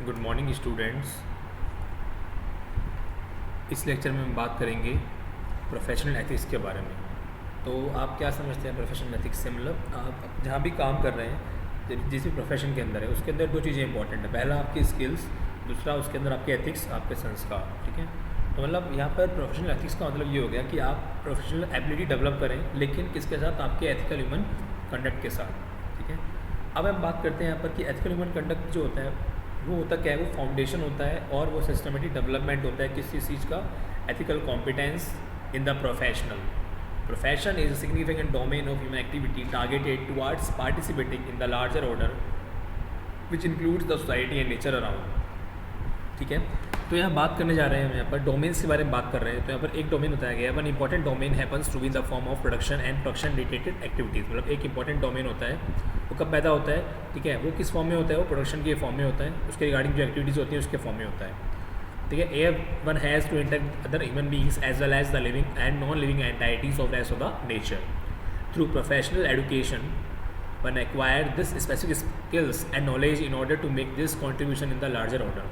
Good morning students. इस lecture में हम बात करेंगे प्रोफेशनल एथिक्स के बारे में। तो आप क्या समझते हैं प्रोफेशनल एथिक्स से? मतलब आप जहाँ भी काम कर रहे हैं, जिस भी प्रोफेशन के अंदर है, उसके अंदर दो चीज़ें इंपॉर्टेंट है। पहला आपकी स्किल्स, दूसरा उसके अंदर आपके एथिक्स, आपके संस्कार। ठीक है, तो मतलब यहाँ पर प्रोफेशनल एथिक्स का मतलब ये हो गया कि आप प्रोफेशनल एबिलिटी डेवलप करें, लेकिन किसके साथ? आपके एथिकल ह्यूमन कंडक्ट के साथ। ठीक है, अब हम बात करते हैं यहाँ पर कि एथिकल ह्यूमन कंडक्ट जो होता है वो होता क्या है? वो फाउंडेशन होता है और वो सिस्टमेटिक डेवलपमेंट होता है किसी चीज़ का? Ethical competence in the profession is a significant domain of human activity targeted towards participating in the larger order which includes the society and nature around. ठीक है, तो यहाँ बात करने जा रहे हैं हम यहाँ पर डोमेन्स के बारे में बात कर रहे हैं। तो यहाँ पर एक डोमेन बताया गया है, one important domain happens to be the form of production and production related activities. मतलब एक इंपॉर्टेंट डोमेन होता है, वो कब पैदा होता है? ठीक है, वो किस फॉर्म में होता है? वो प्रोडक्शन के फॉर्म में होता है, उसके रिगार्डिंग जो एक्टिविटीज़ होती हैं उसके फॉर्म में होता है। ठीक है, every one has to interact other human beings as well as the living and non living entities of rest of the nature through professional education one acquire this specific skills and knowledge in order to make this contribution in the larger order.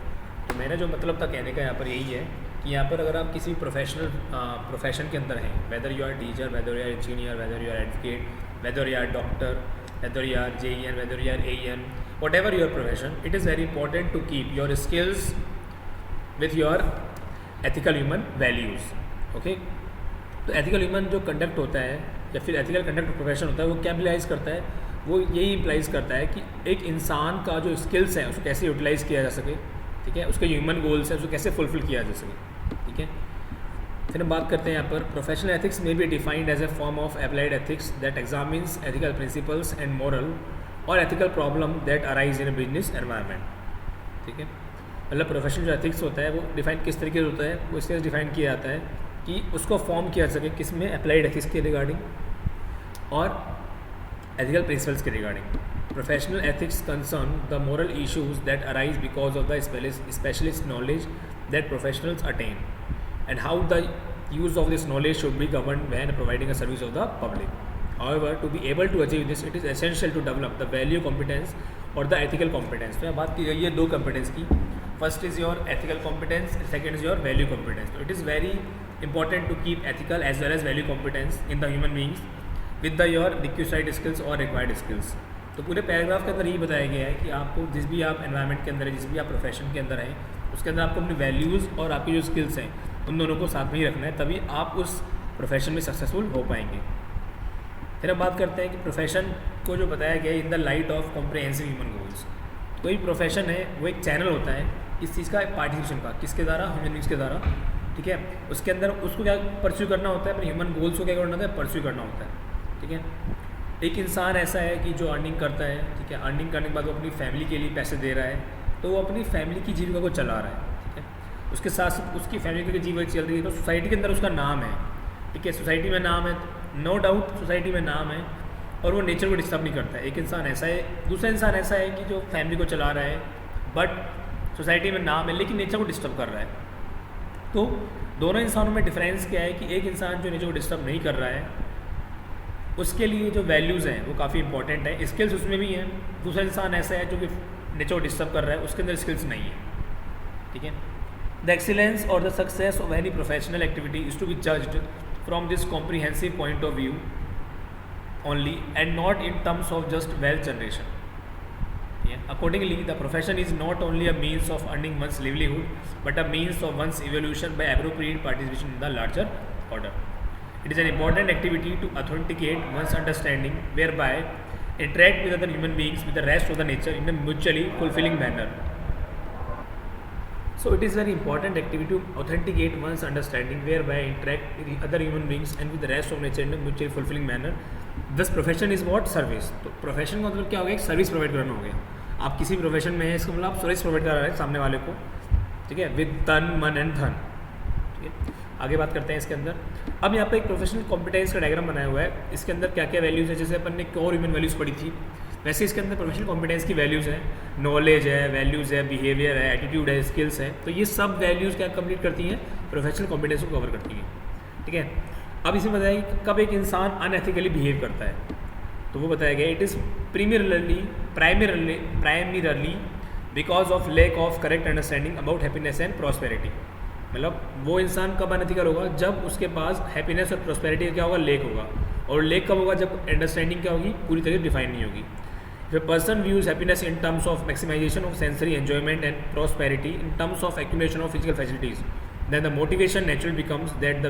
तो मेरा जो मतलब था कहने का यहाँ पर यही है कि यहाँ पर अगर आप किसी प्रोफेशन के अंदर हैं, whether you are teacher, whether you are engineer, whether you are advocate, whether you are doctor, whether you are JEN, whether you are AEN, whatever your profession, it is very important to keep your skills with your ethical human values. Okay, तो ethical human जो conduct होता है या फिर ethical conduct profession होता है, वो क्या implies करता है? वो यही implies करता है कि एक इंसान का जो skills हैं उसको कैसे यूटिलाइज़ किया जा सके। ठीक है, उसके ह्यूमन गोल्स हैं उसको कैसे फुलफिल किया जा सके। ठीक है, फिर हम बात करते हैं यहाँ पर प्रोफेशनल एथिक्स में be defined as a form of applied ethics that examines ethical principles and moral और ethical problem that arise in a business environment. ठीक है, मतलब प्रोफेशनल जो एथिक्स होता है वो डिफाइन किस तरीके से होता है? वो इसके डिफाइन किया जाता है कि उसको फॉर्म किया जा सके किस में? अप्लाइड एथिक्स के रिगार्डिंग और एथिकल प्रिंसिपल्स के regarding. Professional ethics concern the moral issues that arise because of the specialist knowledge that professionals attain and how the use of this knowledge should be governed when providing a service of the public. However, to be able to achieve this, it is essential to develop the value competence or the ethical competence. तो यहाँ बात की गई है दो competence की. First is your ethical competence, second is your value competence. So it is very important to keep ethical as well as value competence in the human beings with the your requisite skills or required skills. तो पूरे paragraph के अंदर यही बताया गया है कि आपको जिस भी आप एनवायरनमेंट के अंदर है, जिस भी आप प्रोफेशन के अंदर हैं, उसके अंदर आपको अपनी वैल्यूज़ और आपकी जो स्किल्स हैं उन दोनों को साथ में ही रखना है, तभी आप उस प्रोफेशन में सक्सेसफुल हो पाएंगे। फिर हम बात करते हैं कि प्रोफेशन को जो बताया गया है in the light of comprehensive human goals. कोई प्रोफेशन है वो एक चैनल होता है इस चीज़ का पार्टिसिपेशन का, किसके द्वारा? ह्यूमन बींग्स के द्वारा। ठीक है, उसके अंदर उसको क्या परस्यू करना होता है? अपने ह्यूमन गोल्स को क्या करना होता है? परस्यू करना होता है। ठीक है, एक इंसान ऐसा है कि जो अर्निंग करता है, ठीक है, अर्निंग करने के बाद वो अपनी फैमिली के लिए पैसे दे रहा है, तो वो अपनी फैमिली की जीविका को चला रहा है। उसके साथ साथ उसकी फैमिली की जीवन चल रही है, तो सोसाइटी के अंदर उसका नाम है। ठीक है, सोसाइटी में नाम है, नो डाउट सोसाइटी में नाम है, और वो नेचर को डिस्टर्ब नहीं करता है। एक इंसान ऐसा है, दूसरा इंसान ऐसा है कि जो फैमिली को चला रहा है बट सोसाइटी में नाम है लेकिन नेचर को डिस्टर्ब कर रहा है। तो दोनों इंसानों में डिफरेंस क्या है कि एक इंसान जो नेचर को डिस्टर्ब नहीं कर रहा है उसके लिए जो वैल्यूज़ हैं वो काफ़ी इंपॉर्टेंट है, स्किल्स उसमें भी हैं। दूसरा इंसान ऐसा है जो कि नेचर को डिस्टर्ब कर रहा है, उसके अंदर स्किल्स नहीं है। ठीक है, The excellence or the success of any professional activity is to be judged from this comprehensive point of view only and not in terms of just wealth generation. Yeah. Accordingly, the profession is not only a means of earning one's livelihood but a means of one's evolution by appropriate participation in the larger order. It is an important activity to authenticate one's understanding whereby interact with other human beings with the rest of the nature in a mutually fulfilling manner. So it is very important activity to authenticate one's understanding whereby interact with other human beings and with the rest of nature in a mutually fulfilling manner. This profession is what? Service. तो profession का मतलब क्या हो गया? एक service provide करना हो गया। आप किसी प्रोफेशन में हैं, इसका मतलब आप सर्विस प्रोवाइड कर रहे हैं सामने वाले को। ठीक है, विद तन मन एंड धन। ठीक है, आगे बात करते हैं इसके अंदर। अब यहाँ पे एक प्रोफेशनल कॉम्पिटेंस का डायग्राम बनाया हुआ है, इसके अंदर क्या क्या वैल्यूज़ है, जैसे अपन ने कोर ह्यूमन वैल्यूज़ पढ़ी थी, वैसे इसके अंदर प्रोफेशनल कॉम्पिटेंस की वैल्यूज़ है, नॉलेज है, वैल्यूज़ है, बिहेवियर है, एटीट्यूड है, स्किल्स है। तो ये सब वैल्यूज़ क्या कंप्लीट करती हैं? प्रोफेशनल कॉम्पिटेंस को कवर करती हैं। ठीक है, अब इसमें बताया कि कब एक इंसान अनएथिकली बिहेव करता है, तो वो बताया गया it is primarily because of lack of correct understanding about happiness and prosperity. मतलब वो इंसान कब अनएथिकल होगा, जब उसके पास हैप्पीनेस और प्रॉस्पेरिटी का क्या होगा, लेक होगा। और लेक कब होगा, जब अंडरस्टैंडिंग क्या होगी, पूरी तरह डिफाइन नहीं होगी। If a person views happiness in terms of maximization of sensory enjoyment and prosperity in terms of accumulation of physical facilities, then the motivation naturally becomes that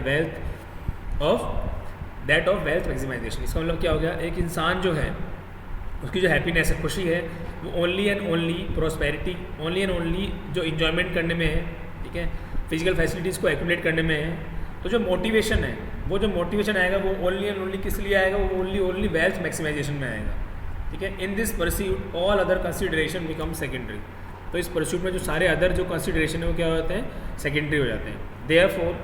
of wealth maximization। इसका मतलब क्या हो गया, एक इंसान जो है उसकी जो हैप्पीनेस है, खुशी है, वो only and only prosperity, only and only जो इंजॉयमेंट करने में है, ठीक है, फिजिकल फैसिलिटीज़ को एक्यूमुलेट करने में है। तो जो मोटिवेशन है, वो जो मोटिवेशन आएगा वो ओनली एंड ओनली किस लिए आएगा, वो ओनली वेल्थ मैक्सिमाइजेशन में आएगा, ठीक है। In this pursuit all other consideration become secondary. तो इस परस्यूट में जो सारे अदर जो कंसिडरेशन है वो क्या हो जाते हैं, सेकेंडरी हो जाते हैं। Therefore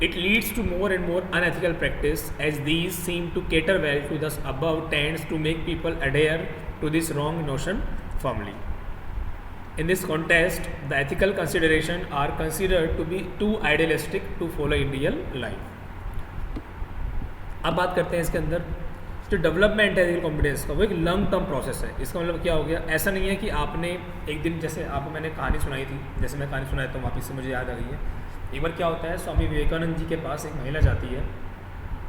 it leads to more and more unethical practice as these seem to cater well to thus above tends to make people adhere to this wrong notion firmly. In this context, the ethical consideration are considered to be too idealistic to follow in real life। अब बात करते हैं इसके अंदर जो development है ethical competence का, वो एक लॉन्ग टर्म प्रोसेस है। इसका मतलब क्या हो गया, ऐसा नहीं है कि आपने एक दिन, जैसे आपको मैंने कहानी सुनाई थी, जैसे मैं कहानी सुनाया तो वापस से मुझे याद आ गई है। एक बार क्या होता है, स्वामी विवेकानंद जी के पास एक महिला जाती है।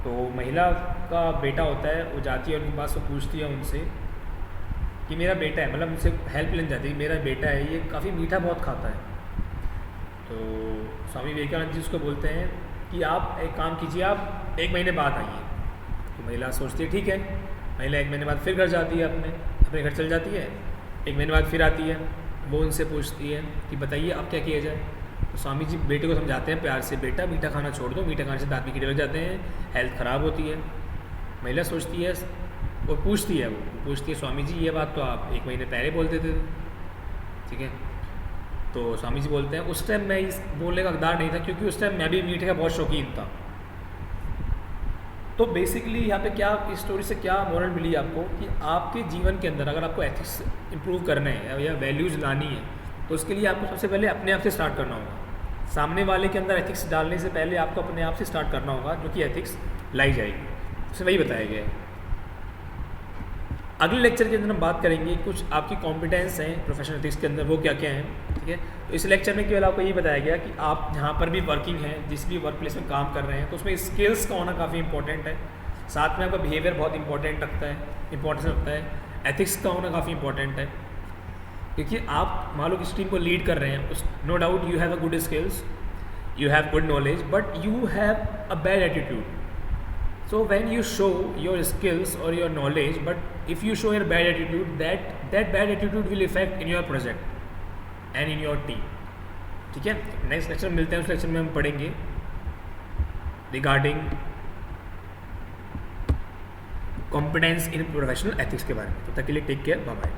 तो महिला का बेटा होता है, वो जाती है उनके पास, वो पूछती है उनसे कि मेरा बेटा है, मतलब उनसे हेल्प लेने जाती है, मेरा बेटा है, ये काफ़ी मीठा बहुत खाता है। तो स्वामी विवेकानंद जी उसको बोलते हैं कि आप एक काम कीजिए, आप 1 महीने बाद आइए। तो महिला सोचती है ठीक है। महिला 1 महीने बाद फिर घर जाती है, अपने घर चल जाती है। 1 महीने बाद फिर आती है, वो उनसे पूछती है कि बताइए अब क्या किया जाए। तो स्वामी जी बेटे को समझाते हैं प्यार से, बेटा मीठा खाना छोड़ दो, मीठा खाने से दांत में कीड़े लग जाते हैं, हेल्थ ख़राब होती है। महिला सोचती है और पूछती है स्वामी जी ये बात तो आप 1 महीने पहले बोलते थे, ठीक है। तो स्वामी जी बोलते हैं उस टाइम मैं इस बोलने का हकदार नहीं था, क्योंकि उस टाइम मैं भी मीठे का बहुत शौकीन था। तो बेसिकली यहाँ पे क्या, इस स्टोरी से क्या मोरल मिली आपको, कि आपके जीवन के अंदर अगर आपको एथिक्स इंप्रूव करना है या वैल्यूज़ लानी है, तो उसके लिए आपको सबसे पहले अपने आप से स्टार्ट करना होगा। सामने वाले के अंदर एथिक्स डालने से पहले आपको अपने आप से स्टार्ट करना होगा, जो कि एथिक्स लाई जाएगी। उसमें वही बताया गया है। अगले लेक्चर के अंदर हम बात करेंगे कुछ आपकी कॉम्पिटेंस हैं प्रोफेशनल एथिक्स के अंदर, वो क्या क्या हैं, ठीक है। तो इस लेक्चर में केवल आपको ये बताया गया कि आप जहाँ पर भी वर्किंग है, जिस भी वर्क प्लेस में काम कर रहे हैं, तो उसमें स्किल्स का होना काफ़ी इंपॉर्टेंट है। साथ में आपका बिहेवियर बहुत इंपॉर्टेंट रखता है। एथिक्स का होना काफ़ी इंपॉर्टेंट है, क्योंकि आप मान लो किसी टीम को लीड कर रहे हैं, उस no doubt you have a good skills, you have good knowledge, but you have a bad attitude. So when you show your skills or your knowledge, but if you show your bad attitude, that bad attitude will affect in your project and in your team, ठीक है। Next lecture में मिलते हैं, उस lecture में हम पढ़ेंगे regarding competence in professional ethics के बारे में। तो तब तक के लिए टेक केयर, बाय बाय।